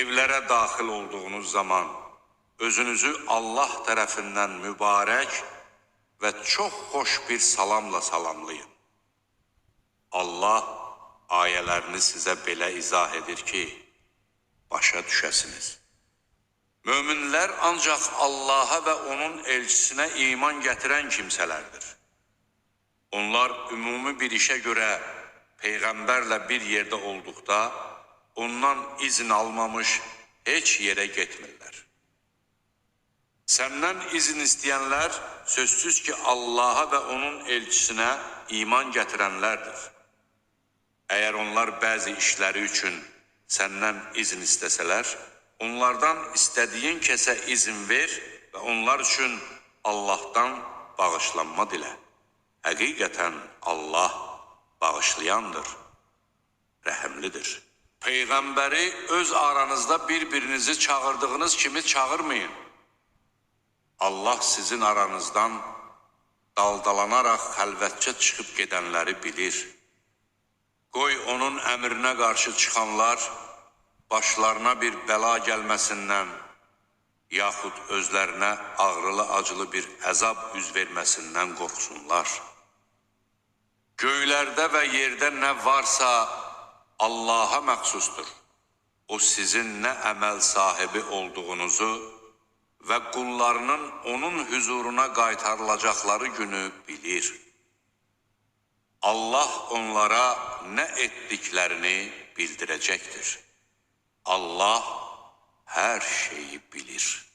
evlərə daxil olduğunuz zaman özünüzü Allah tərəfindən mübarək və çox xoş bir salamla salamlayın. Allah ayələrini sizə belə izah edir ki, başa düşəsiniz. Möminlər ancaq Allaha və onun elçisinə iman gətirən kimsələrdir. Onlar ümumi bir işə görə Peyğəmbərlə bir yerdə olduqda, ondan izin almamış heç yerə getmirlər. Səndən izin istəyənlər sözsüz ki, Allaha və onun elçisinə iman gətirənlərdir. Əgər onlar bəzi işləri üçün səndən izin istəsələr, onlardan istədiyin kəsə izin ver və onlar üçün Allahdan bağışlanma dilə. Həqiqətən Allah bağışlayandır, rəhəmlidir. Peyğəmbəri öz aranızda bir-birinizi çağırdığınız kimi çağırmayın. Allah sizin aranızdan daldalanaraq xəlvətcə çıxıb gedənləri bilir. Qoy onun əmrinə qarşı çıxanlar başlarına bir bəla gəlməsindən, yaxud özlərinə ağrılı-acılı bir əzab üz verməsindən qorxsunlar. Göylərdə və yerdə nə varsa Allaha məxsusdur. O sizin nə əməl sahibi olduğunuzu və qullarının onun huzuruna qaytarılacaqları günü bilir. Allah onlara nə etdiklərini bildirəcəkdir. Allah hər şeyi bilir.